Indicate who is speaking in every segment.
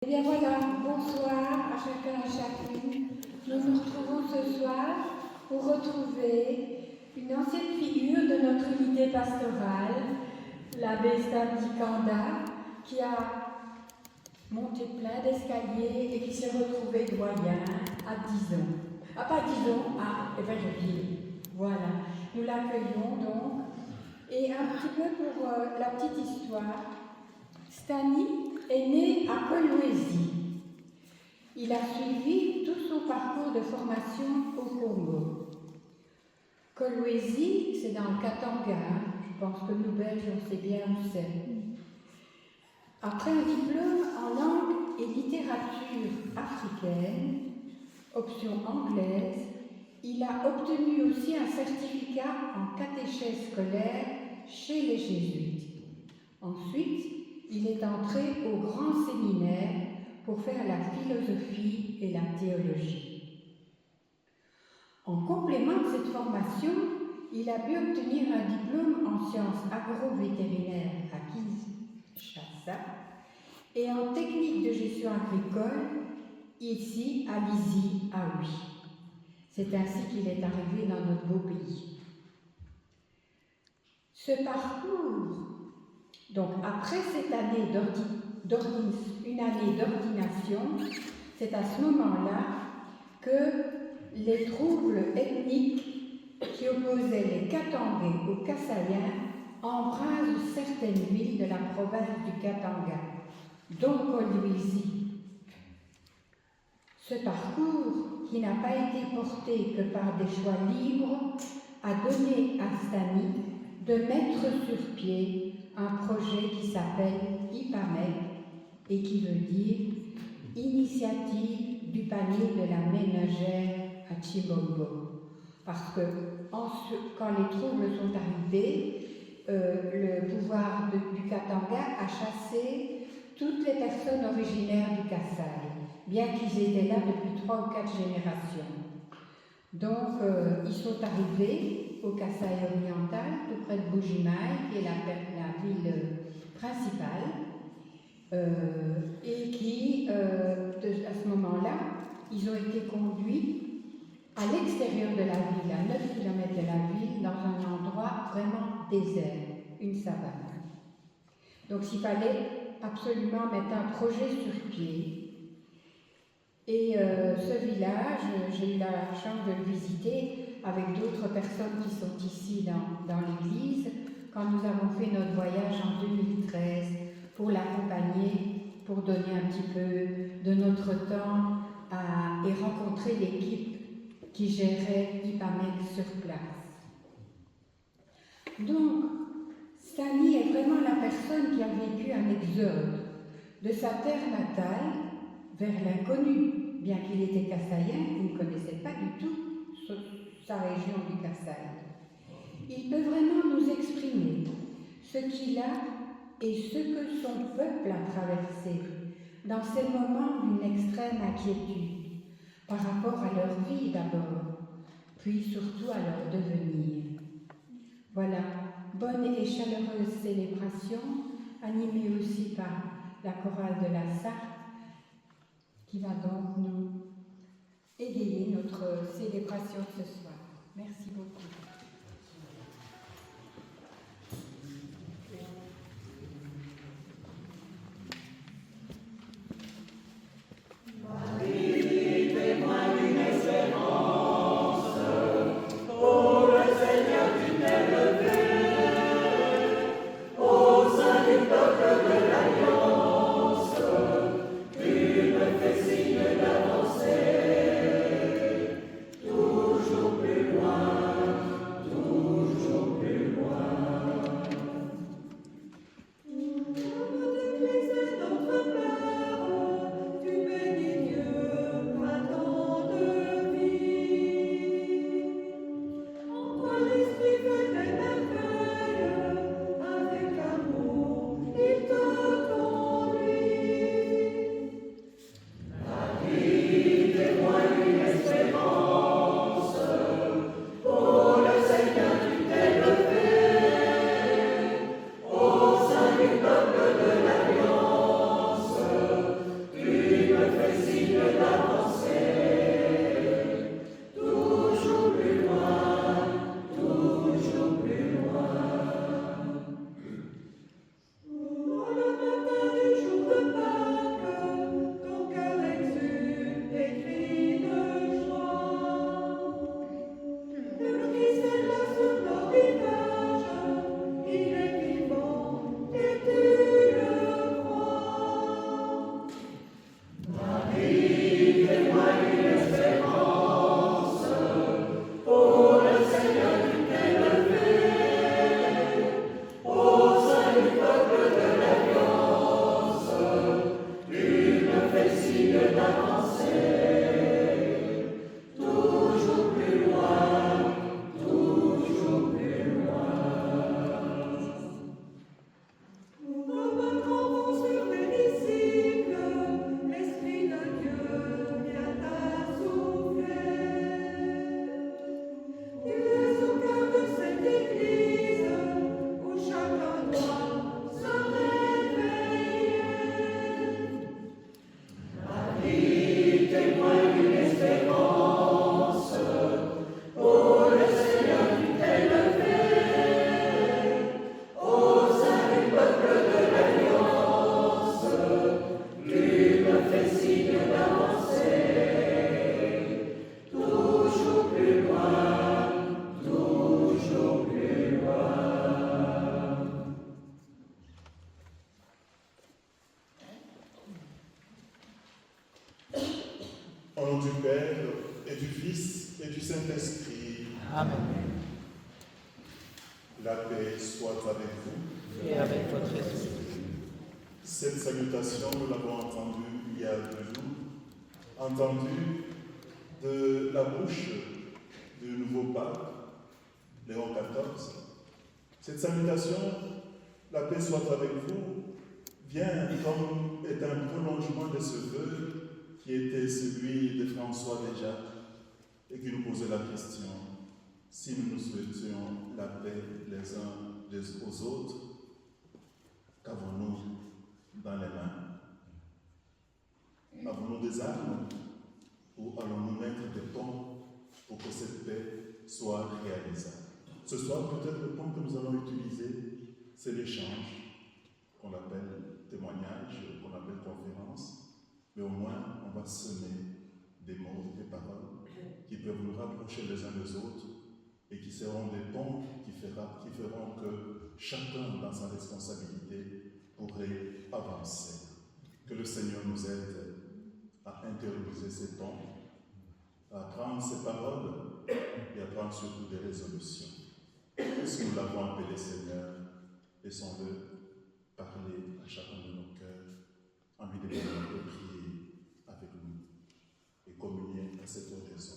Speaker 1: Bien voilà, bonsoir à chacun et chacune. Nous nous retrouvons ce soir pour retrouver une ancienne figure de notre unité pastorale, l'abbé Stanley Kanda, qui a monté plein d'escaliers et qui s'est retrouvé doyen à Dizon. Ah, pas Dizon, à Everville. Voilà, nous l'accueillons donc. Et un petit peu pour la petite histoire, Stanley est né à Kolwezi. Il a suivi tout son parcours de formation au Congo. Kolwezi, c'est dans le Katanga. Je pense que nous, Belges, on sait bien où c'est. Après un diplôme en langue et littérature africaine, option anglaise, il a obtenu aussi un certificat en catéchèse scolaire chez les jésuites. Ensuite, il est entré au grand séminaire pour faire la philosophie et la théologie. En complément de cette formation, il a pu obtenir un diplôme en sciences agro-vétérinaires à Kinshasa et en technique de gestion agricole ici à Lizy, à Huy. C'est ainsi qu'il est arrivé dans notre beau pays. Ce parcours, donc après cette année d'ordination, c'est à ce moment-là que les troubles ethniques qui opposaient les Katangais aux Kassaïens embrasent certaines villes de la province du Katanga, dont Kolwezi. Ce parcours, qui n'a pas été porté que par des choix libres, a donné à Stanley de mettre sur pied un projet qui s'appelle IPAMEC et qui veut dire Initiative du panier de la ménagère à Chibombo. Parce que quand les troubles sont arrivés, le pouvoir du Katanga a chassé toutes les personnes originaires du Kasaï, bien qu'ils étaient là depuis 3 ou 4 générations. Donc, ils sont arrivés au Kasaï oriental, tout près de Bujimaï, qui est la ville principale, et qui, à ce moment-là, ils ont été conduits à l'extérieur de la ville, à 9 km de la ville, dans un endroit vraiment désert, une savane. Donc, il fallait absolument mettre un projet sur pied. Et ce village, j'ai eu la chance de le visiter avec d'autres personnes qui sont ici dans l'église, quand nous avons fait notre voyage en 2013 pour l'accompagner, pour donner un petit peu de notre temps et rencontrer l'équipe qui gérait IPAMEC sur place. Donc, Stanley est vraiment la personne qui a vécu un exode de sa terre natale vers l'inconnu. Bien qu'il était kassaïen, il ne connaissait pas du tout sa région du Kasaï. Il peut vraiment nous exprimer ce qu'il a et ce que son peuple a traversé dans ces moments d'une extrême inquiétude par rapport à leur vie d'abord, puis surtout à leur devenir. Voilà, bonne et chaleureuse célébration, animée aussi par la chorale de la Sarthe, qui va donc nous égayer notre célébration de ce soir. Merci beaucoup.
Speaker 2: Toujours plus loin. Amen.
Speaker 3: La paix soit avec vous.
Speaker 2: Et avec votre esprit.
Speaker 3: Cette salutation, nous l'avons entendue il y a 2 jours, entendue de la bouche du nouveau pape, Léon XIV. Cette salutation, la paix soit avec vous, vient comme est un prolongement de ce vœu qui était celui de François déjà et qui nous posait la question: si nous nous souhaitions la paix les uns aux autres, qu'avons-nous dans les mains? Avons-nous des armes ou allons-nous mettre des ponts pour que cette paix soit réalisable? Ce soir, peut-être le pont que nous allons utiliser, c'est l'échange, qu'on appelle témoignage, qu'on appelle conférence, mais au moins on va semer des mots, des paroles qui peuvent nous rapprocher les uns des autres et qui seront des ponts qui feront que chacun dans sa responsabilité pourrait avancer. Que le Seigneur nous aide à intérioriser ces ponts, à prendre ces paroles et à prendre surtout des résolutions. Puisque nous l'avons appelé Seigneur, laissons-le parler à chacun de nos cœurs en lui demandant de prier avec nous et communier à cette oraison.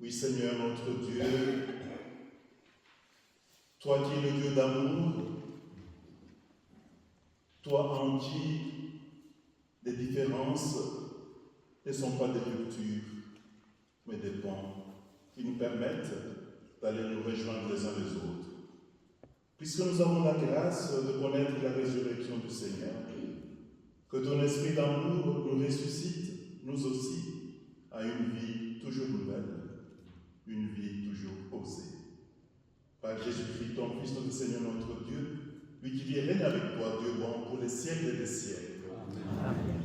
Speaker 3: Oui, Seigneur, notre Dieu, toi qui es le Dieu d'amour, toi en qui les différences ne sont pas des ruptures, mais des ponts qui nous permettent d'aller nous rejoindre les uns les autres. Puisque nous avons la grâce de connaître la résurrection du Seigneur, que ton esprit d'amour nous ressuscite, nous aussi, à une vie toujours nouvelle, une vie toujours osée. Par Jésus-Christ, ton Fils, notre Seigneur, notre Dieu, lui qui vit et règne avec toi, Dieu bon, pour les siècles et des siècles. Amen.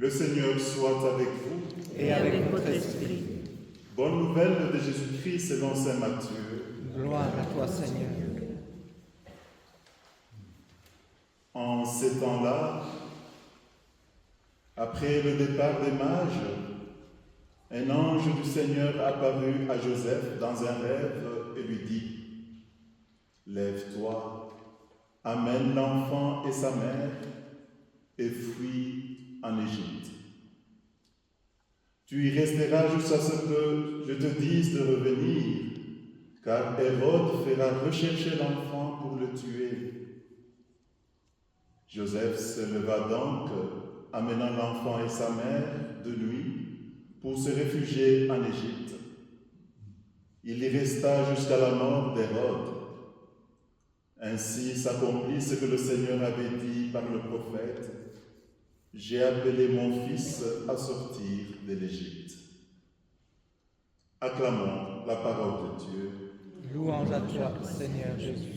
Speaker 3: Le Seigneur soit avec vous.
Speaker 2: Et avec votre esprit.
Speaker 3: Bonne nouvelle de Jésus-Christ selon saint Matthieu.
Speaker 2: Gloire à toi, Seigneur.
Speaker 3: En ces temps-là, après le départ des mages, un ange du Seigneur apparut à Joseph dans un rêve et lui dit: Lève-toi, amène l'enfant et sa mère et fuis en Égypte. Tu y resteras jusqu'à ce que je te dise de revenir, car Hérode fera rechercher l'enfant pour le tuer. Joseph se leva donc, amenant l'enfant et sa mère de nuit, pour se réfugier en Égypte. Il y resta jusqu'à la mort d'Hérode. Ainsi s'accomplit ce que le Seigneur avait dit par le prophète: J'ai appelé mon fils à sortir de l'Égypte. Acclamons la parole de Dieu.
Speaker 2: Louange à toi, Seigneur Jésus.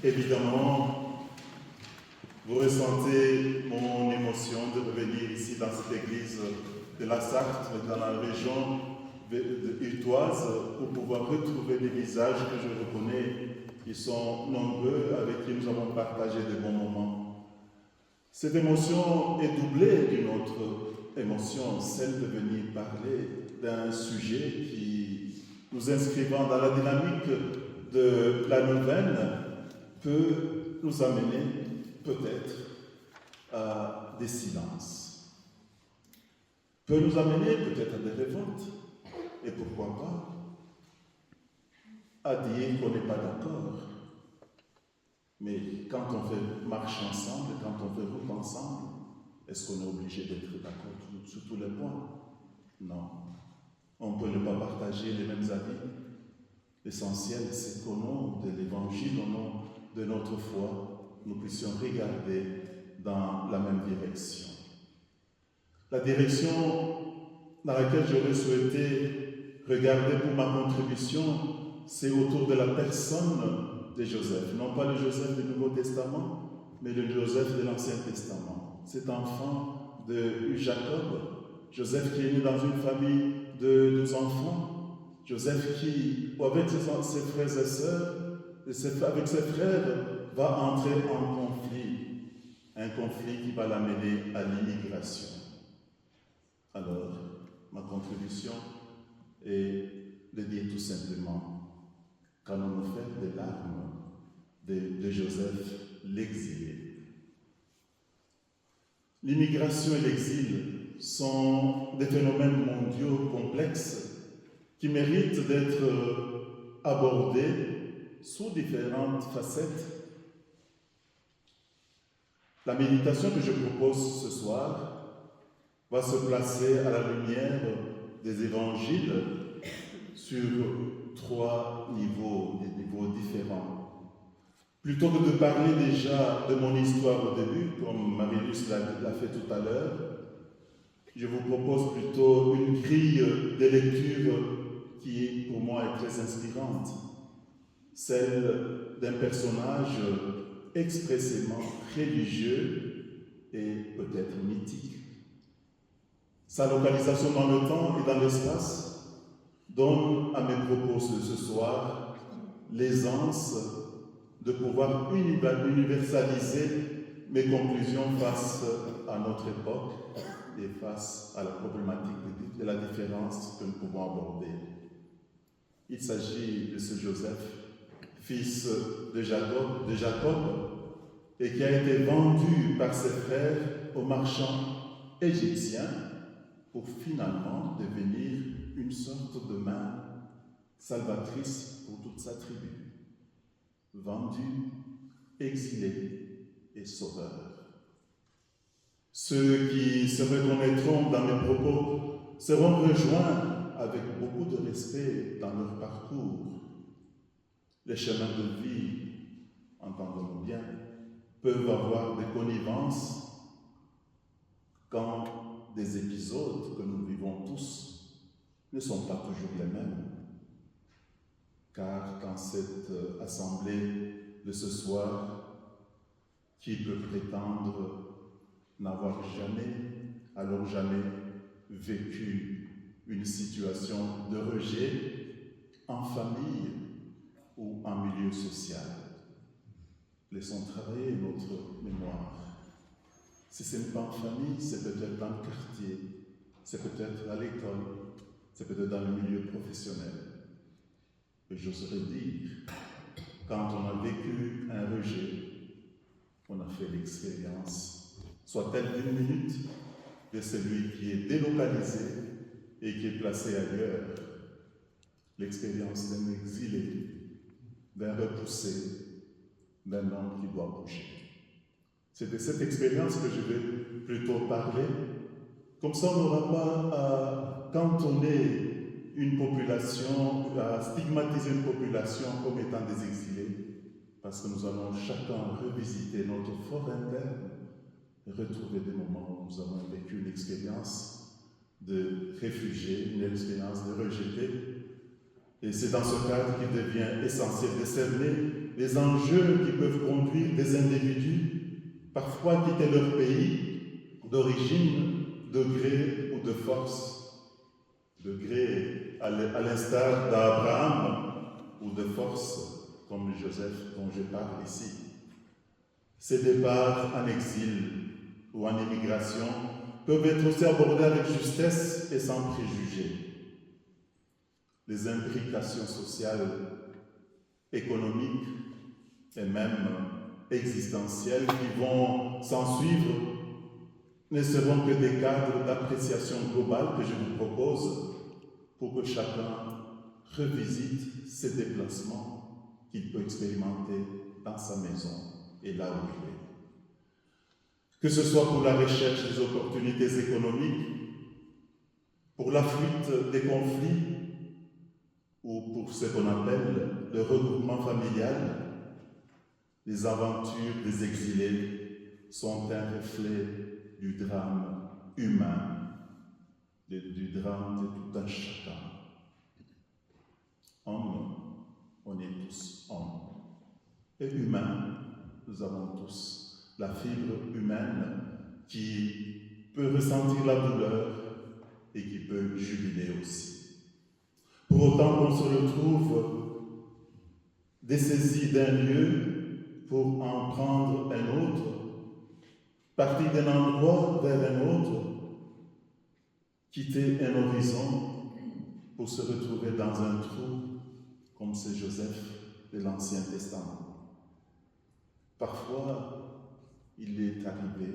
Speaker 3: Évidemment, vous ressentez mon émotion de revenir ici dans cette église de la Sarthe, dans la région de Urtoise, pour pouvoir retrouver des visages que je reconnais, qui sont nombreux, avec qui nous avons partagé de bons moments. Cette émotion est doublée d'une autre émotion, celle de venir parler d'un sujet qui, nous inscrivant dans la dynamique de la neuvaine, peut nous amener peut-être à des silences, peut nous amener peut-être à des révoltes, et pourquoi pas à dire qu'on n'est pas d'accord. Mais quand on fait marche ensemble, quand on fait route ensemble, est-ce qu'on est obligé d'être d'accord sur tous les points? Non. On peut ne pas partager les mêmes avis. L'essentiel, c'est qu'au nom de l'Évangile, au nom de notre foi, nous puissions regarder dans la même direction. La direction dans laquelle j'aurais souhaité regarder pour ma contribution, c'est autour de la personne de Joseph. Non pas le Joseph du Nouveau Testament, mais le Joseph de l'Ancien Testament. Cet enfant de Jacob, Joseph qui est né dans une famille de 12 enfants, Joseph qui, avec ses frères et sœurs, avec ses frères, va entrer en conflit, un conflit qui va l'amener à l'immigration. Alors, ma contribution est de dire tout simplement qu'allons-nous faire des larmes de Joseph l'exilé. L'immigration et l'exil sont des phénomènes mondiaux complexes qui méritent d'être abordés sous différentes facettes. La méditation que je propose ce soir va se placer à la lumière des évangiles sur 3 niveaux, des niveaux différents. Plutôt que de parler déjà de mon histoire au début, comme Marie-Luce l'a fait tout à l'heure, je vous propose plutôt une grille de lecture qui, pour moi, est très inspirante. Celle d'un personnage expressément religieux et peut-être mythique. Sa localisation dans le temps et dans l'espace donne à mes propos ce soir l'aisance de pouvoir universaliser mes conclusions face à notre époque et face à la problématique de la différence que nous pouvons aborder. Il s'agit de ce Joseph, fils de Jacob, et qui a été vendu par ses frères aux marchands égyptiens pour finalement devenir une sorte de main salvatrice pour toute sa tribu. Vendu, exilé et sauveur. Ceux qui se reconnaîtront dans mes propos seront rejoints avec beaucoup de respect dans leur parcours. Les chemins de vie, entendons-nous bien, peuvent avoir des connivences quand des épisodes que nous vivons tous ne sont pas toujours les mêmes. Car dans cette assemblée de ce soir, qui peut prétendre n'avoir jamais vécu une situation de rejet en famille ou en milieu social. Laissons travailler notre mémoire. Si ce n'est pas en famille, c'est peut-être dans le quartier, c'est peut-être à l'école, c'est peut-être dans le milieu professionnel. Et j'oserais dire, quand on a vécu un rejet, on a fait l'expérience, soit-elle d'une minute, de celui qui est délocalisé et qui est placé ailleurs, l'expérience d'un exilé, d'un repoussé, d'un homme qui doit bouger. C'est de cette expérience que je vais plutôt parler. Comme ça, on n'aura pas à cantonner une population, à stigmatiser une population comme étant des exilés, parce que nous allons chacun revisiter notre fort interne et retrouver des moments où nous avons vécu une expérience de réfugiés, une expérience de rejetés. Et c'est dans ce cadre qu'il devient essentiel de cerner les enjeux qui peuvent conduire des individus parfois à quitter leur pays d'origine, de gré ou de force, de gré à l'instar d'Abraham ou de force comme Joseph dont je parle ici. Ces départs en exil ou en émigration peuvent être aussi abordés avec justesse et sans préjugés. Les implications sociales, économiques et même existentielles qui vont s'en suivre ne seront que des cadres d'appréciation globale que je vous propose pour que chacun revisite ses déplacements qu'il peut expérimenter dans sa maison et là où il est. Que ce soit pour la recherche des opportunités économiques, pour la fuite des conflits ou pour ce qu'on appelle le regroupement familial, les aventures des exilés sont un reflet du drame humain, du drame de tout un chacun. Hommes, on est tous hommes. Et humains, nous avons tous la fibre humaine qui peut ressentir la douleur et qui peut jubiler aussi. Pour autant qu'on se retrouve dessaisi d'un lieu pour en prendre un autre, partir d'un endroit vers un autre, quitter un horizon pour se retrouver dans un trou, comme c'est Joseph de l'Ancien Testament. Parfois, il est arrivé,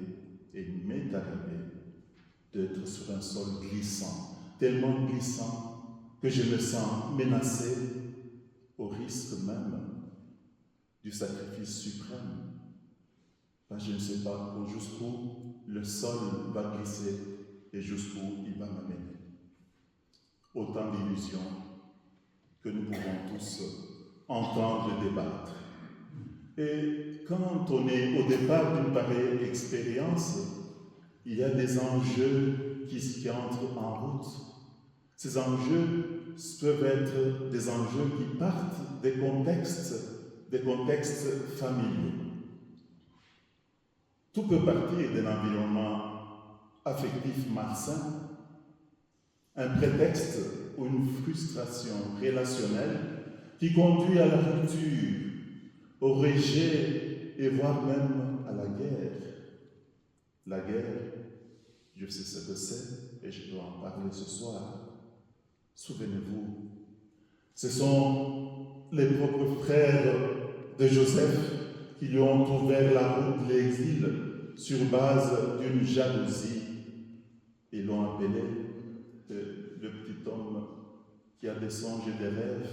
Speaker 3: et il m'est arrivé, d'être sur un sol glissant, tellement glissant que je me sens menacé au risque même du sacrifice suprême. Ben, je ne sais pas jusqu'où le sol va glisser et jusqu'où il va m'amener. Autant d'illusions que nous pouvons tous entendre et débattre. Et quand on est au départ d'une pareille expérience, il y a des enjeux qui entrent en route. Ces enjeux peuvent être des enjeux qui partent des contextes familiaux. Tout peut partir d'un environnement affectif malsain, un prétexte ou une frustration relationnelle qui conduit à la rupture, au rejet et voire même à la guerre. La guerre, je sais ce que c'est et je dois en parler ce soir. Souvenez-vous, ce sont les propres frères de Joseph qui lui ont ouvert la route de l'exil sur base d'une jalousie et l'ont appelé le petit homme qui a des songes et des rêves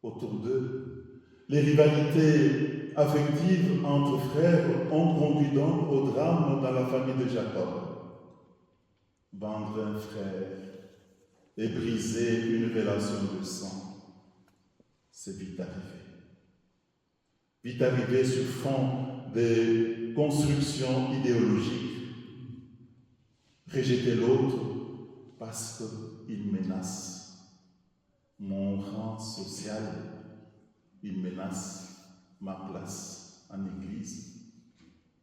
Speaker 3: autour d'eux. Les rivalités affectives entre frères ont conduit donc au drame dans la famille de Jacob. Vendre un frère et briser une relation de sang, c'est vite arrivé. Vite arrivé sur fond des constructions idéologiques. Rejeter l'autre parce qu'il menace mon rang social, il menace ma place en église,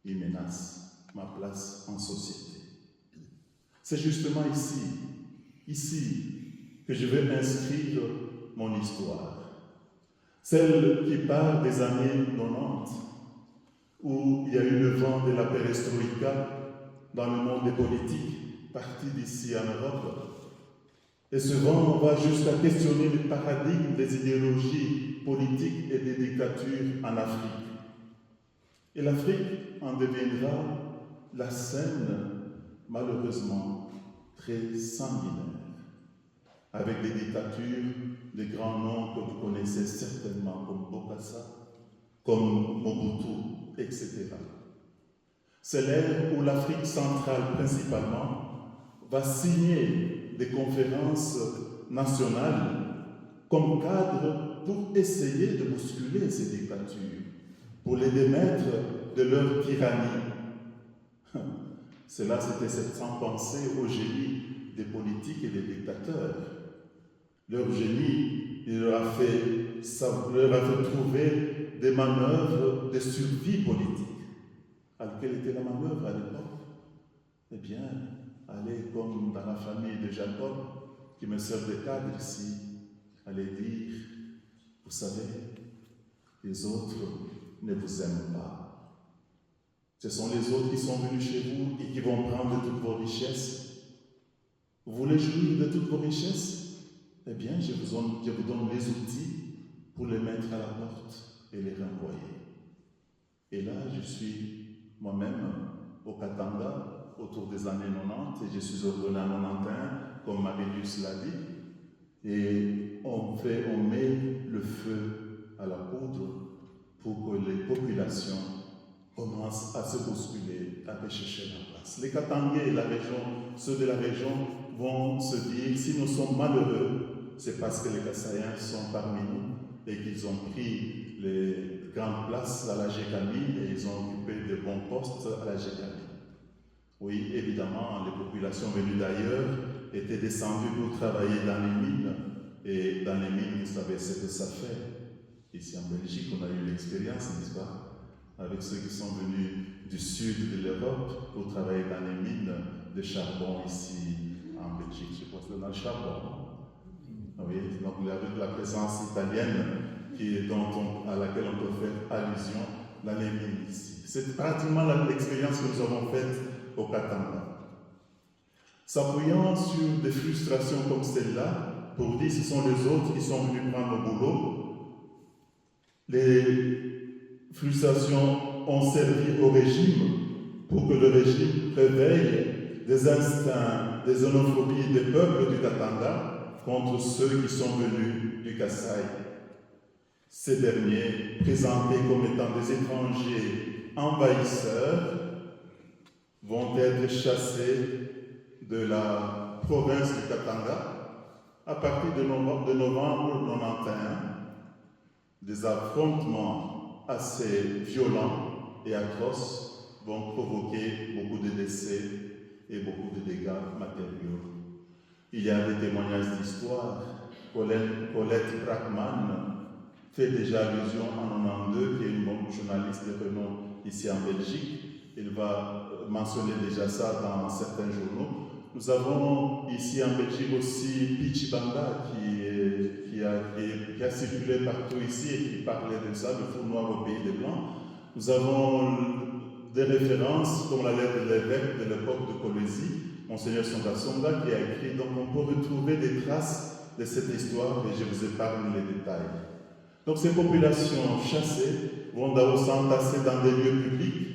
Speaker 3: il menace ma place en société. C'est justement ici que je vais inscrire mon histoire. Celle qui part des années 90, où il y a eu le vent de la perestroïka dans le monde des politiques, parti d'ici en Europe. Et ce vent va jusqu'à questionner le paradigme des idéologies politiques et des dictatures en Afrique. Et l'Afrique en deviendra la scène, malheureusement, très sanguinaire, avec des dictatures, des grands noms que vous connaissez certainement comme Bokassa, comme Mobutu, etc. C'est l'ère où l'Afrique centrale principalement va signer des conférences nationales comme cadre pour essayer de bousculer ces dictatures, pour les démettre de leur tyrannie. Cela, c'était sans penser au génie des politiques et des dictateurs. Leur génie, il leur a fait trouver des manœuvres de survie politique. Quelle était la manœuvre à l'époque? Eh bien, aller comme dans la famille de Jacob, qui me sert de cadre ici, aller dire, vous savez, les autres ne vous aiment pas. Ce sont les autres qui sont venus chez vous et qui vont prendre toutes vos richesses. Vous voulez jouir de toutes vos richesses? Eh bien, je vous donne les outils pour les mettre à la porte et les renvoyer. Et là, je suis moi-même au Katanga, autour des années 90, et je suis ordonné en 91, comme Marie-Luce l'a dit, et on met le feu à la poudre pour que les populations commencent à se bousculer, à rechercher la place. Les Katangais et la région, ceux de la région vont se dire, si nous sommes malheureux, c'est parce que les Kassaïens sont parmi nous et qu'ils ont pris les grandes places à la GECAMI et ils ont occupé de bons postes à la GECAMI. Oui, évidemment, les populations venues d'ailleurs étaient descendues pour travailler dans les mines. Et dans les mines, vous savez ce que ça fait. Ici en Belgique, on a eu l'expérience, n'est-ce pas, avec ceux qui sont venus du sud de l'Europe pour travailler dans les mines de charbon ici en Belgique. Je pense que c'est dans le charbon. Oui, donc avec la présence italienne à laquelle on peut faire allusion dans les mines ici. C'est pratiquement l'expérience que nous avons faite au Katanga. S'appuyant sur des frustrations comme celle-là, pour dire que ce sont les autres qui sont venus prendre le boulot, les frustrations ont servi au régime pour que le régime réveille des instincts, des xénophobies des peuples du Katanga contre ceux qui sont venus du Kasaï. Ces derniers, présentés comme étant des étrangers envahisseurs, vont être chassés de la province du Katanga à partir de novembre 1991. Des affrontements assez violents et atroces vont provoquer beaucoup de décès et beaucoup de dégâts matériaux. Il y a des témoignages d'histoire. Colette Brackman fait déjà allusion en 1992, qui est une journaliste de renom ici en Belgique. Elle va mentionner déjà ça dans certains journaux. Nous avons ici en Belgique aussi Pichibanda qui a circulé partout ici et qui parlait de ça, le fou noir au pays des Blancs. Nous avons des références comme la lettre de l'évêque de l'époque de Colosie, Monseigneur Songa, qui a écrit. Donc on peut retrouver des traces de cette histoire et je vous épargne les détails. Donc ces populations chassées vont d'abord s'entasser dans des lieux publics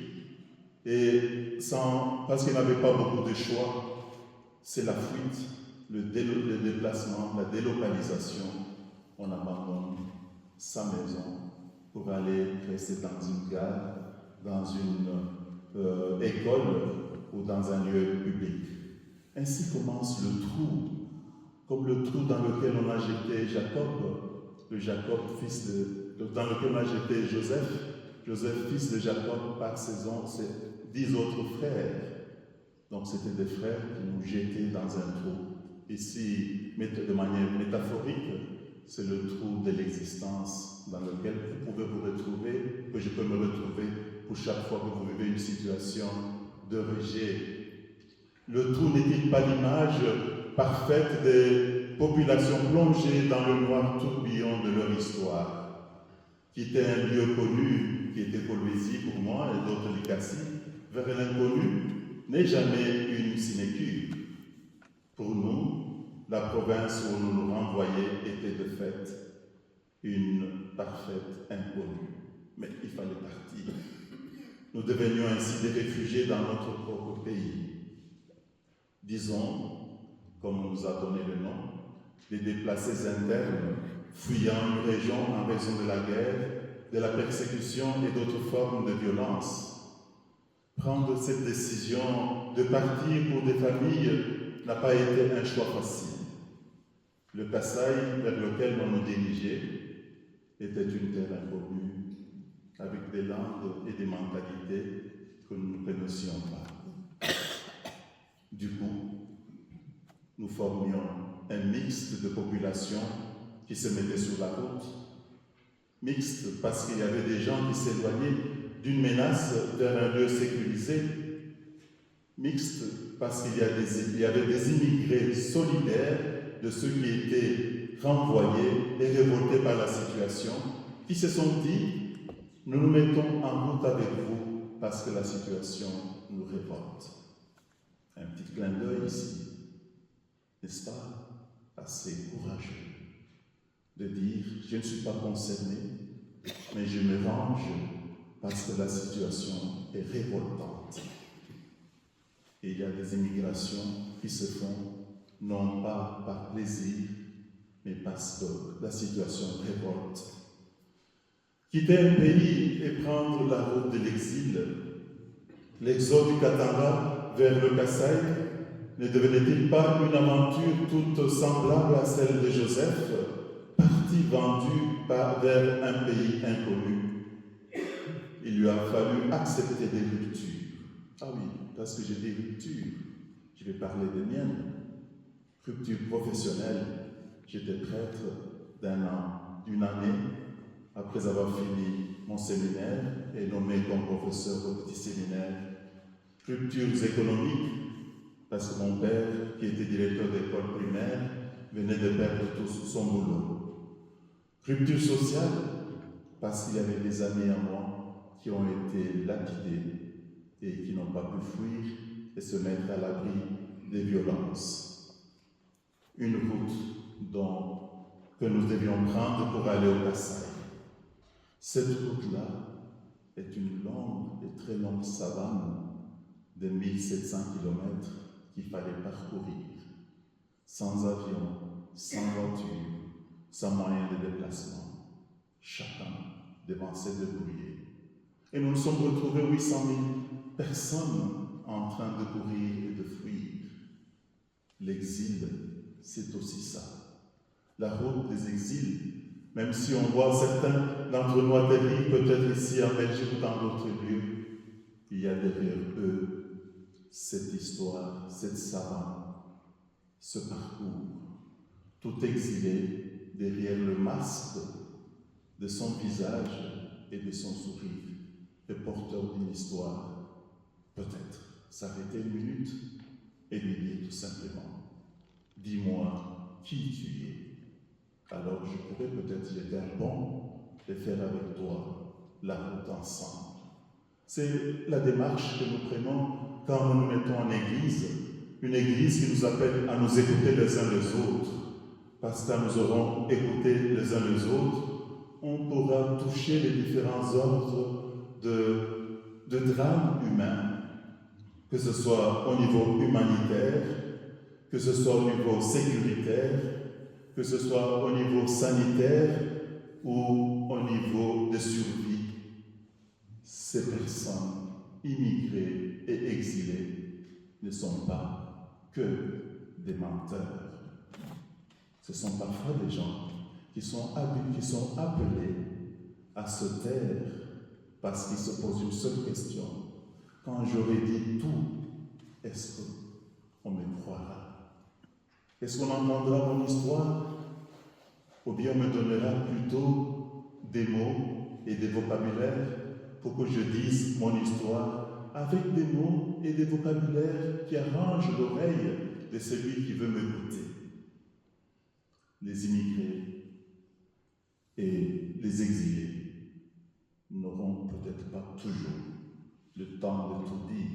Speaker 3: et parce qu'ils n'avaient pas beaucoup de choix. C'est la fuite, le déplacement, la délocalisation. On abandonne sa maison pour aller rester dans une gare, dans une école ou dans un lieu public. Ainsi commence le trou, comme le trou dans lequel on a jeté dans lequel on a jeté Joseph, fils de Jacob, par ses 10 autres frères. Donc c'était des frères qui nous jetaient dans un trou. Ici, de manière métaphorique, c'est le trou de l'existence dans lequel vous pouvez vous retrouver, que je peux me retrouver pour chaque fois que vous vivez une situation de rejet. Le trou n'est-il pas l'image parfaite des populations plongées dans le noir tourbillon de leur histoire, qui était un lieu connu, qui était Colosie pour moi et d'autres Likasi, vers l'inconnu, n'est jamais une sinécure. Pour nous, la province où on nous renvoyait était de fait une parfaite inconnue. Mais il fallait partir. Nous devenions ainsi des réfugiés dans notre propre pays. Disons, comme on nous a donné le nom, des déplacés internes fuyant une région en raison de la guerre, de la persécution et d'autres formes de violence. Prendre cette décision de partir pour des familles n'a pas été un choix facile. Le Kasaï vers lequel on nous dirigeait était une terre inconnue, avec des langues et des mentalités que nous ne connaissions pas. Du coup, nous formions un mixte de population qui se mettait sur la route. Mixte parce qu'il y avait des gens qui s'éloignaient d'une menace vers un lieu sécurisé. Mixte parce qu'il y avait des immigrés solidaires de ceux qui étaient renvoyés et révoltés par la situation, qui se sont dit « Nous nous mettons en route avec vous parce que la situation nous révolte ». Un petit clin d'œil ici, n'est-ce pas, assez courageux de dire « Je ne suis pas concerné, mais je me range parce que la situation est révoltante ». Et il y a des immigrations qui se font non pas par plaisir, mais parce que la situation révolte. Quitter un pays et prendre la route de l'exil, l'exode du Katanga vers le Kasaï, ne devenait-il pas une aventure toute semblable à celle de Joseph, parti vendu vers un pays inconnu? Il lui a fallu accepter des ruptures. Ah oui, parce que j'ai des ruptures, je vais parler des miennes. Rupture professionnelle, j'étais prêtre d'une année après avoir fini mon séminaire et nommé comme professeur au petit séminaire. Ruptures économiques, parce que mon père, qui était directeur d'école primaire, venait de perdre tout son boulot. Rupture sociale, parce qu'il y avait des amis à moi qui ont été lapidés et qui n'ont pas pu fuir et se mettre à l'abri des violences. Une route que nous devions prendre pour aller au Kasaï. Cette route-là est une longue et très longue savane de 1700 km qu'il fallait parcourir, sans avion, sans voiture, sans moyen de déplacement, chacun devant se débrouiller. Et nous nous sommes retrouvés 800 000 personnes en train de courir et de fuir. L'exil, c'est aussi ça. La route des exils, même si on voit certains d'entre nous atterrir peut-être ici en Belgique ou dans d'autres lieux, il y a derrière eux cette histoire, cette savane, ce parcours, tout exilé derrière le masque de son visage et de son sourire, le porteur d'une histoire. Peut-être s'arrêter une minute et lui dire tout simplement « Dis-moi qui tu es ». Alors je pourrais peut-être être bon de faire avec toi la route ensemble. C'est la démarche que nous prenons quand nous nous mettons en église, une église qui nous appelle à nous écouter les uns les autres. Parce que quand nous aurons écouté les uns les autres, on pourra toucher les différents ordres de drames humains, que ce soit au niveau humanitaire, que ce soit au niveau sécuritaire, que ce soit au niveau sanitaire ou au niveau de survie. Ces personnes immigrées et exilées ne sont pas que des menteurs. Ce sont parfois des gens qui sont appelés à se taire parce qu'ils se posent une seule question. Quand j'aurai dit tout, est-ce qu'on me croira? Est-ce qu'on entendra mon histoire? Ou bien on me donnera plutôt des mots et des vocabulaires pour que je dise mon histoire avec des mots et des vocabulaires qui arrangent l'oreille de celui qui veut m'écouter. Les immigrés et les exilés n'auront peut-être pas toujours le temps de tout dire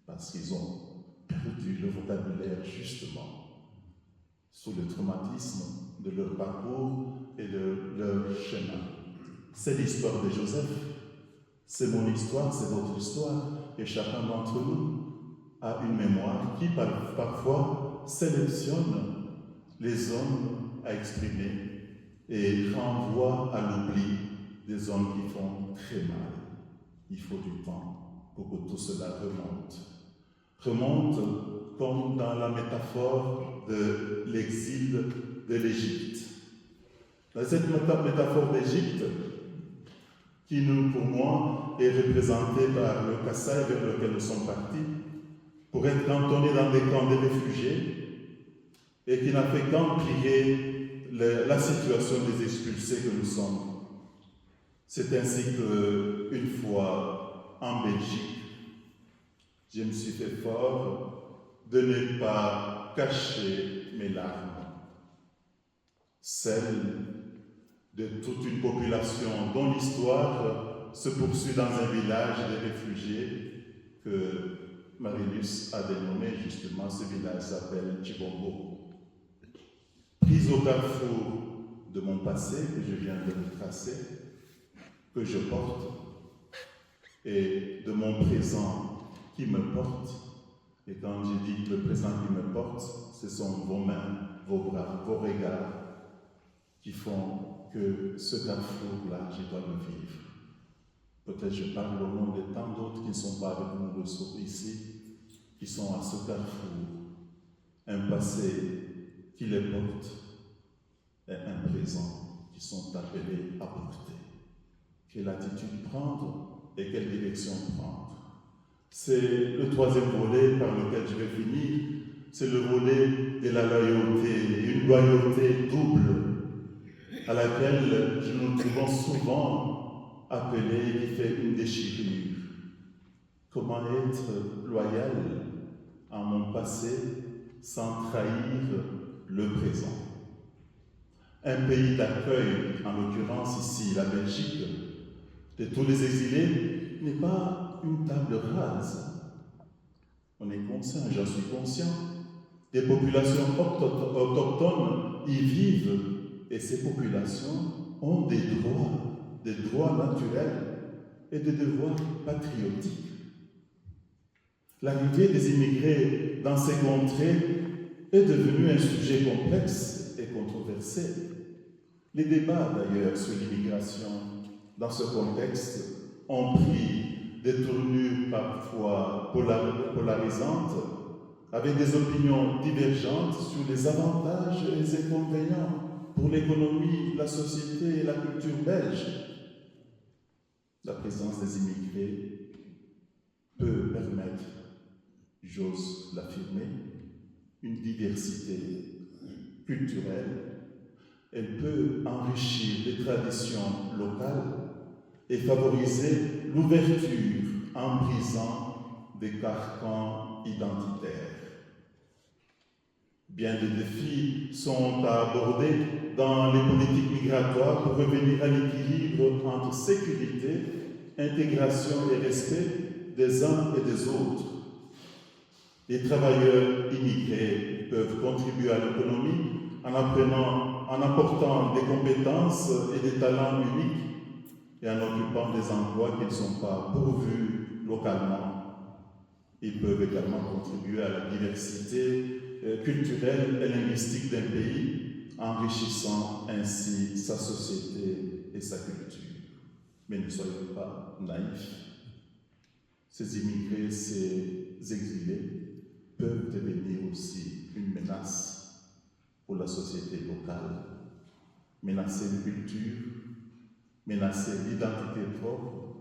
Speaker 3: parce qu'ils ont perdu le vocabulaire justement sous le traumatisme de leur parcours et de leur chemin. C'est l'histoire de Joseph, c'est mon histoire, c'est votre histoire, et chacun d'entre nous a une mémoire qui parfois sélectionne les hommes à exprimer et renvoie à l'oubli des hommes qui font très mal. Il faut du temps pour que tout cela remonte. Remonte comme dans la métaphore de l'exil de l'Égypte. Dans cette métaphore d'Égypte, qui nous, pour moi, est représentée par le Kasaï vers lequel nous sommes partis, pour être cantonnés dans des camps de réfugiés, et qui n'a fait qu'empirer la situation des expulsés que nous sommes. C'est ainsi qu'une fois en Belgique, je me suis fait fort de ne pas cacher mes larmes, celles de toute une population dont l'histoire se poursuit dans un village de réfugiés que Marilus a dénommé justement. Ce village s'appelle Chibombo. Prise au carrefour de mon passé que je viens de retracer, que je porte, et de mon présent qui me porte. Et quand je dis le présent qui me porte, ce sont vos mains, vos bras, vos regards qui font que ce carrefour-là, je dois le vivre. Peut-être je parle au nom de tant d'autres qui ne sont pas avec nous ici, qui sont à ce carrefour, un passé qui les porte et un présent qui sont appelés à porter. Quelle attitude prendre et quelle direction prendre? C'est le troisième volet par lequel je vais finir, c'est le volet de la loyauté, une loyauté double à laquelle nous trouvons souvent appelés, qui fait une déchirure. Comment être loyal à mon passé sans trahir le présent? Un pays d'accueil, en l'occurrence ici la Belgique, de tous les exilés, n'est pas une table rase. On est conscient, j'en suis conscient. Des populations autochtones y vivent, et ces populations ont des droits naturels et des devoirs patriotiques. L'arrivée des immigrés dans ces contrées est devenue un sujet complexe et controversé. Les débats d'ailleurs sur l'immigration dans ce contexte ont pris des tournures parfois polarisantes, avec des opinions divergentes sur les avantages et les inconvénients pour l'économie, la société et la culture belge. La présence des immigrés peut permettre, j'ose l'affirmer, une diversité culturelle. Elle peut enrichir les traditions locales et favoriser l'ouverture en brisant des carcans identitaires. Bien des défis sont à aborder dans les politiques migratoires pour revenir à l'équilibre entre sécurité, intégration et respect des uns et des autres. Les travailleurs immigrés peuvent contribuer à l'économie en apportant des compétences et des talents uniques et en occupant des emplois qui ne sont pas pourvus localement. Ils peuvent également contribuer à la diversité culturelle et linguistique d'un pays, enrichissant ainsi sa société et sa culture. Mais ne soyons pas naïfs. Ces immigrés, ces exilés peuvent devenir aussi une menace pour la société locale, menacer une culture, menacer l'identité propre,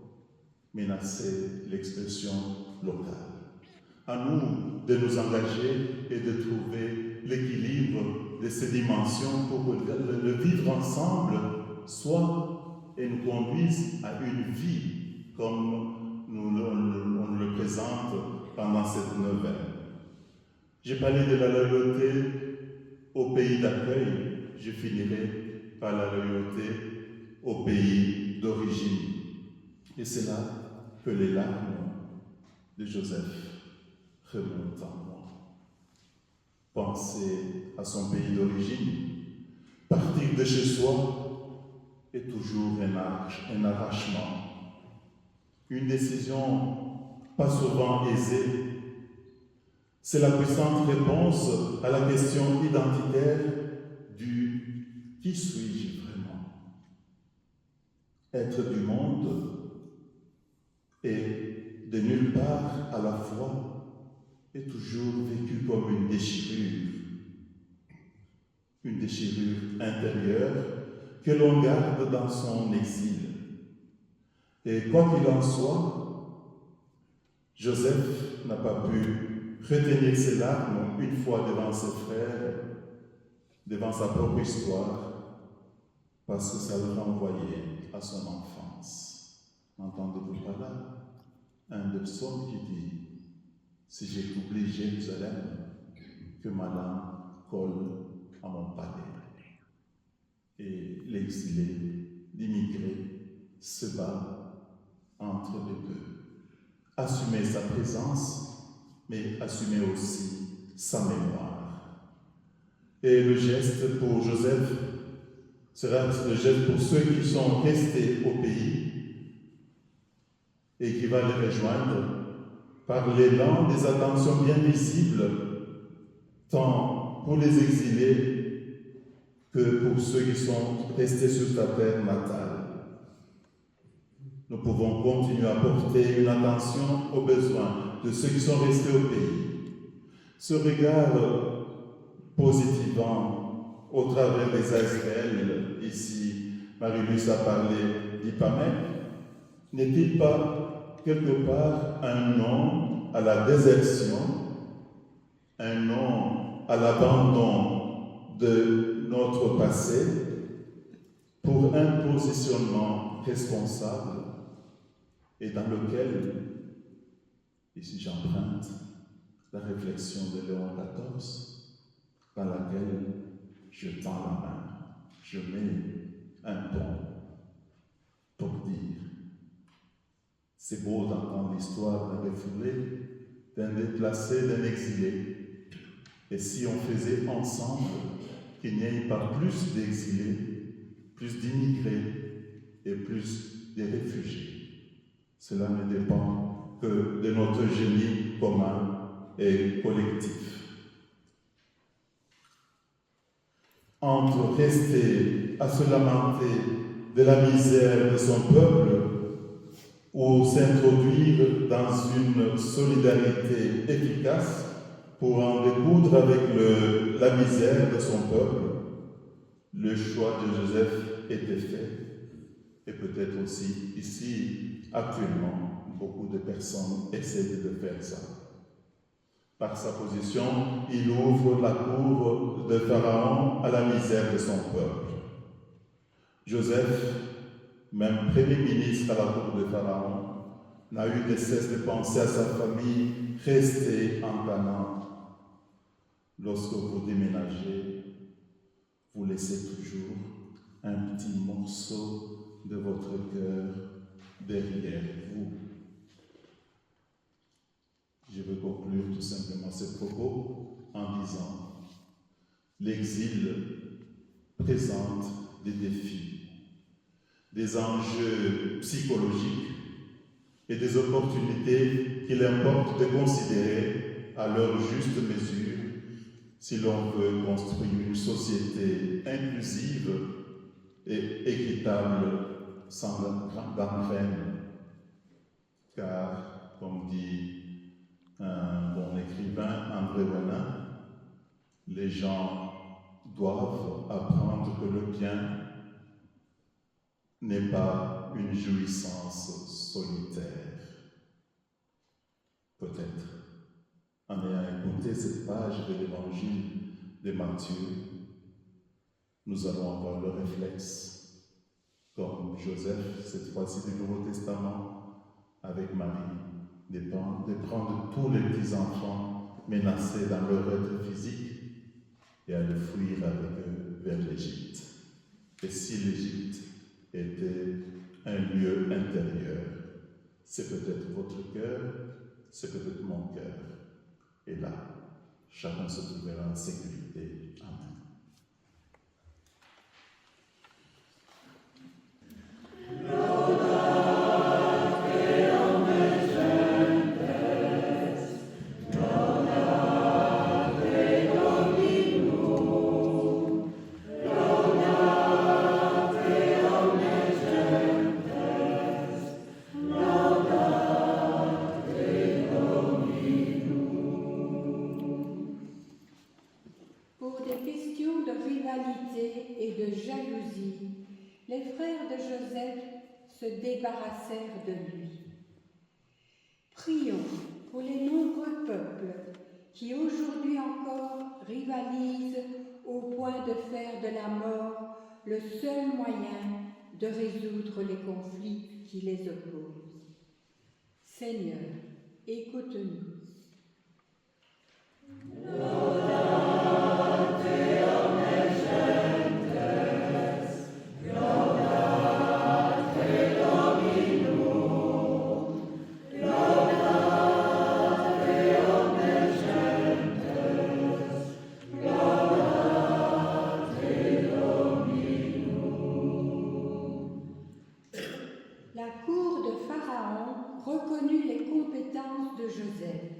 Speaker 3: menacer l'expression locale. À nous de nous engager et de trouver l'équilibre de ces dimensions pour que le vivre ensemble soit et nous conduise à une vie comme on le présente pendant cette neuvaine. J'ai parlé de la loyauté au pays d'accueil, je finirai par la loyauté au pays d'origine. Et c'est là que les larmes de Joseph remontent en moi. Penser à son pays d'origine, partir de chez soi est toujours un arrachement, une décision pas souvent aisée. C'est la puissante réponse à la question identitaire Qui suis-je vraiment? Être du monde et de nulle part à la fois est toujours vécu comme une déchirure intérieure que l'on garde dans son exil. Et quoi qu'il en soit, Joseph n'a pas pu retenir ses larmes une fois devant ses frères, devant sa propre histoire, parce que ça le renvoyait à son enfance. N'entendez-vous pas là un des psaumes qui dit « Si j'oublie Jérusalem, que ma langue colle à mon palais. » Et l'exilé, l'immigré, se bat entre les deux. Assumer sa présence, mais assumer aussi sa mémoire. Et le geste pour Joseph sera le geste pour ceux qui sont restés au pays et qui va les rejoindre par l'élan des attentions bien visibles, tant pour les exilés que pour ceux qui sont restés sur sa terre natale. Nous pouvons continuer à porter une attention aux besoins de ceux qui sont restés au pays. Ce regard positivant au travers des Azraël, ici, Marie-Luce a parlé d'Ipamène, n'est-il pas quelque part un nom à la désertion, un nom à l'abandon de notre passé pour un positionnement responsable et dans lequel, ici j'emprunte la réflexion de Léon XIV, dans laquelle je tends la main, je mets un pont pour dire c'est beau d'entendre l'histoire d'un refoulé, d'un déplacé, d'un exilé. Et si on faisait ensemble qu'il n'y ait pas plus d'exilés, plus d'immigrés et plus de réfugiés, cela ne dépend que de notre génie commun et collectif. Entre rester à se lamenter de la misère de son peuple ou s'introduire dans une solidarité efficace pour en découdre avec la misère de son peuple, le choix de Joseph était fait. Et peut-être aussi ici, actuellement, beaucoup de personnes essaient de faire ça. Par sa position, il ouvre la cour de Pharaon à la misère de son peuple. Joseph, même premier ministre à la cour de Pharaon, n'a eu de cesse de penser à sa famille restée en Canaan. Lorsque vous déménagez, vous laissez toujours un petit morceau de votre cœur derrière vous. Je veux conclure tout simplement ce propos en disant l'exil présente des défis, des enjeux psychologiques et des opportunités qu'il importe de considérer à leur juste mesure si l'on veut construire une société inclusive et équitable sans gangrène. Car, comme dit un bon écrivain, André Wallin, les gens doivent apprendre que le bien n'est pas une jouissance solitaire. Peut-être, en ayant écouté cette page de l'évangile de Matthieu, nous allons avoir le réflexe, comme Joseph, cette fois-ci du Nouveau Testament, avec Marie, de prendre tous les petits-enfants menacés dans leur être physique et à les fuir avec eux vers l'Égypte. Et si l'Égypte était un lieu intérieur, c'est peut-être votre cœur, c'est peut-être mon cœur. Et là, chacun se trouvera en sécurité. Amen.
Speaker 4: Gloria
Speaker 1: question de rivalité et de jalousie, les frères de Joseph se débarrassèrent de lui. Prions pour les nombreux peuples qui aujourd'hui encore rivalisent au point de faire de la mort le seul moyen de résoudre les conflits qui les opposent. Seigneur, écoute-nous. La cour de Pharaon reconnut les compétences de Joseph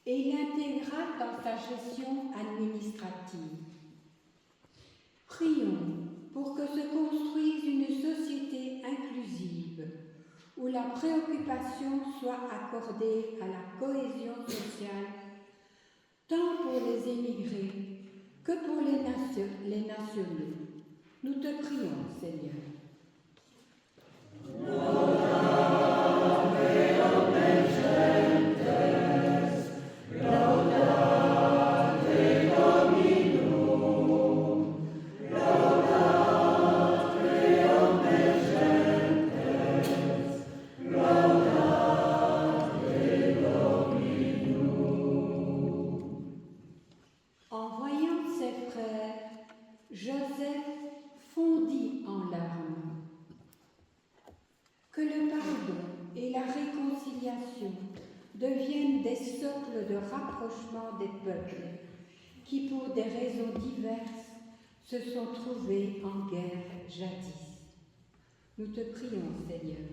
Speaker 1: et l'intégra dans sa gestion administrative. Prions pour que se construise une société inclusive où la préoccupation soit accordée à la cohésion sociale, tant pour les émigrés que pour les nationaux. Nous te prions, Seigneur. En voyant ses frères, Joseph fondit en larmes. Que le pardon et la réconciliation deviennent des socles de rapprochement des peuples qui, pour des raisons diverses, se sont trouvés en guerre jadis. Nous te prions, Seigneur.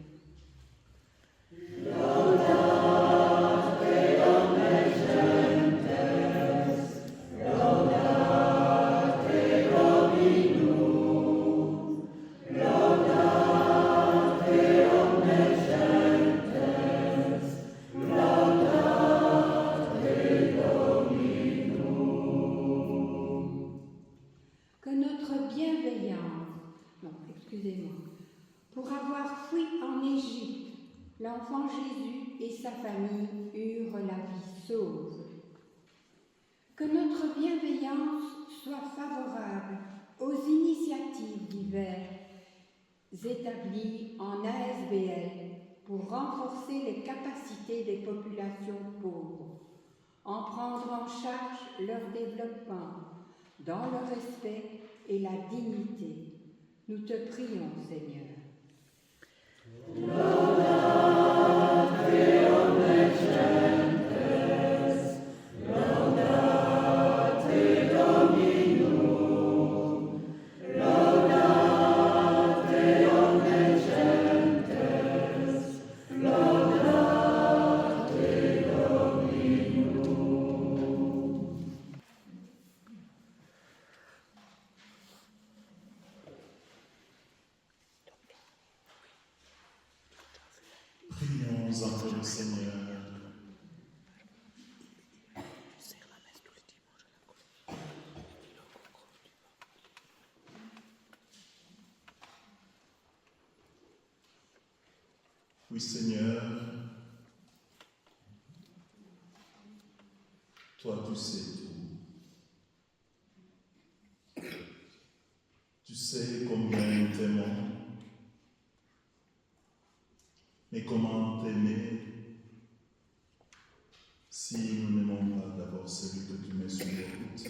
Speaker 1: Que notre pour avoir fui en Égypte, l'enfant Jésus et sa famille eurent la vie sauve. Que notre bienveillance soit favorable aux initiatives diverses établies en ASBL pour renforcer les capacités des populations pauvres, en prendre en charge leur développement dans le respect et la dignité. Nous te prions, Seigneur.
Speaker 3: Prions encore le Seigneur. Oui, Seigneur, toi tu sais tout. Tu sais combien nous t'aimons. Mais comment t'aimer si nous n'aimons pas d'abord celui que tu mets sur nos routes?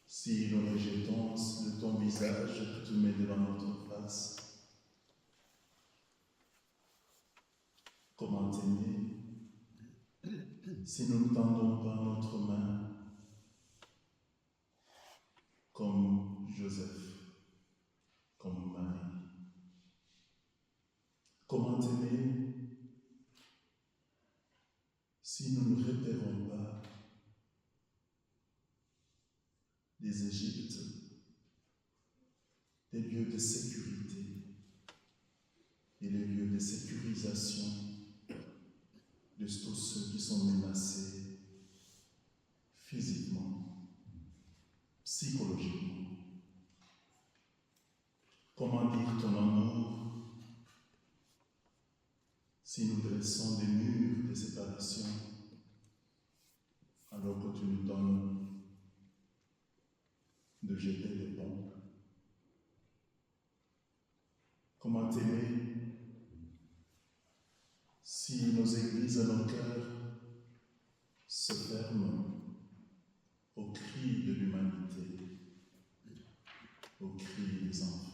Speaker 3: Si nous rejetons de ton visage que tu mets devant notre face, comment t'aimer si nous ne tendons pas notre main comme Joseph, comme Marie? Comment t'aimer si nous ne repérons pas des Égyptes, des lieux de sécurité et les lieux de sécurisation de tous ceux qui sont menacés physiquement psychologiquement. Comment dire ton amour si nous dressons des murs de séparation alors que tu nous donnes de jeter des ponts? Comment t'aimer si nos églises et nos cœurs se ferment aux cris de l'humanité, aux cris des enfants?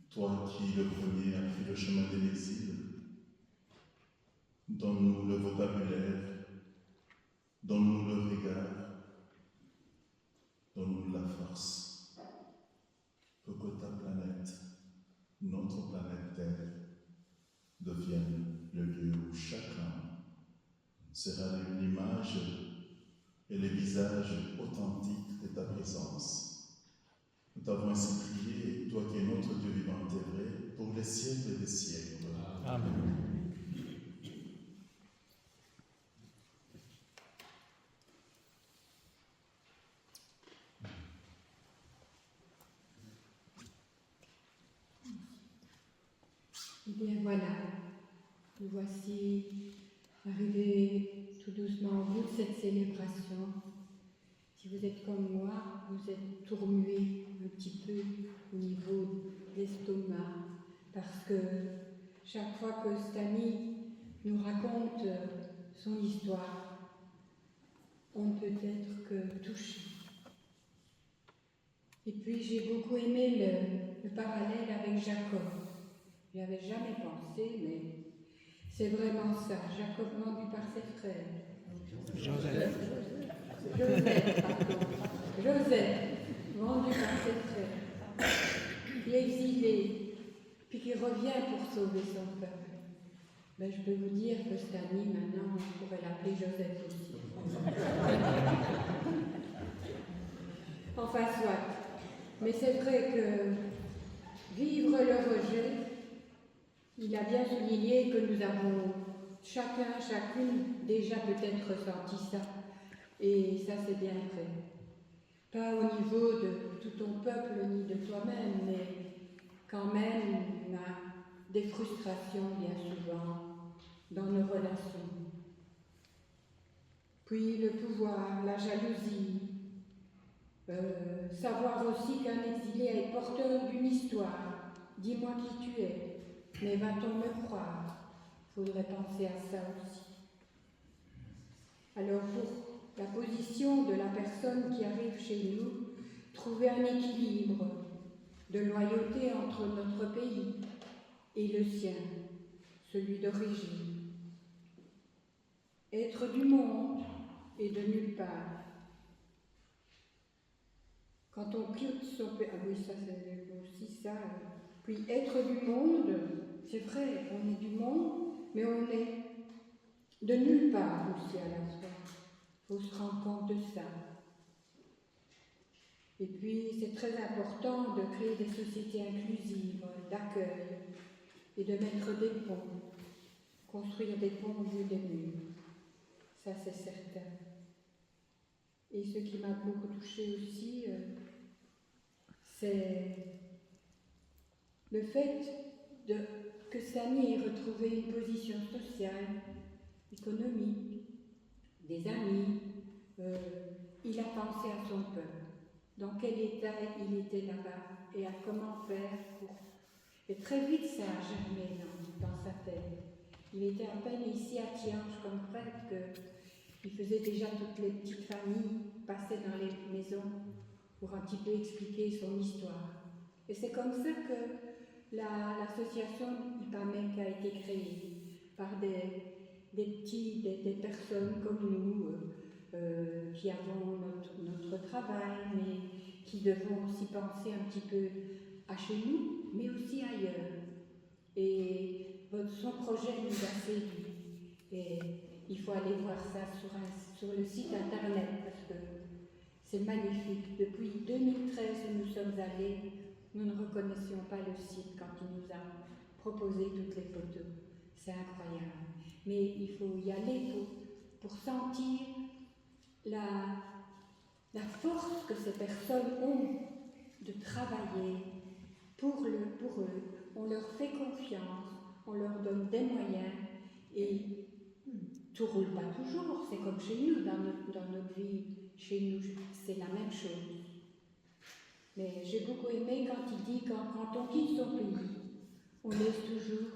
Speaker 3: Toi qui, le premier, as pris le chemin de l'exil, donne-nous le vocabulaire, donne-nous le regard, donne-nous la force pour que ta planète, notre planète Terre, devienne le lieu où chacun sera l'image et le visage authentique de ta présence. Nous t'avons ainsi prié, toi qui es notre Dieu vivant et vrai, pour les siècles des siècles.
Speaker 2: Amen.
Speaker 1: Eh bien voilà, nous voici arrivés tout doucement au bout de cette célébration. Si vous êtes comme moi, vous êtes tout remués un petit peu au niveau de l'estomac, parce que chaque fois que Stani nous raconte son histoire, on ne peut être que touché. Et puis j'ai beaucoup aimé le parallèle avec Jacob. Je n'y avais jamais pensé, mais c'est vraiment ça. Jacob vendu par ses frères.
Speaker 2: Joseph.
Speaker 1: Joseph, vendu par ses frères, qui est exilé, puis qui revient pour sauver son peuple. Mais je peux vous dire que Stani, maintenant, on pourrait l'appeler Joseph aussi. Enfin, soit. Mais c'est vrai que vivre le rejet, il a bien souligné que nous avons chacun, chacune, déjà peut-être ressenti ça. Et ça, c'est bien vrai. Pas au niveau de tout ton peuple ni de toi-même, mais quand même, on a des frustrations bien souvent dans nos relations. Puis le pouvoir, la jalousie, savoir aussi qu'un exilé est porteur d'une histoire. Dis-moi qui tu es. Mais va-t-on me croire? Il faudrait penser à ça aussi. Alors pour la position de la personne qui arrive chez nous, trouver un équilibre de loyauté entre notre pays et le sien, celui d'origine. Être du monde et de nulle part. Quand on quitte son pays, ah oui, ça c'est aussi ça. Puis être du monde, c'est vrai, on est du monde, mais on est de nulle part aussi à la fois. Il faut se rendre compte de ça. Et puis c'est très important de créer des sociétés inclusives, d'accueil, et de mettre des ponts, construire des ponts au lieu des murs. Ça c'est certain. Et ce qui m'a beaucoup touchée aussi, c'est le fait que Sani ait retrouvé une position sociale, économique, des amis. Il a pensé à son peuple, dans quel état il était là-bas et à comment faire pour... Et très vite ça a germé dans sa tête. Il était à peine ici à Tiange comme prêtre qu'il faisait déjà toutes les petites familles passer dans les maisons pour un petit peu expliquer son histoire. Et c'est comme ça que l'association IPAMEC a été créée, par des personnes comme nous, qui avons notre travail, mais qui devons aussi penser un petit peu à chez nous, mais aussi ailleurs. Et son projet nous a séduit. Et il faut aller voir ça sur le site internet, parce que c'est magnifique. Depuis 2013 où nous sommes allés, nous ne reconnaissions pas le site quand il nous a proposé toutes les photos. C'est incroyable. Mais il faut y aller pour sentir la force que ces personnes ont de travailler pour eux. On leur fait confiance, on leur donne des moyens et tout ne roule pas toujours. C'est comme chez nous, dans notre vie. Chez nous, c'est la même chose. Mais j'ai beaucoup aimé quand il dit quand on quitte son pays, on laisse toujours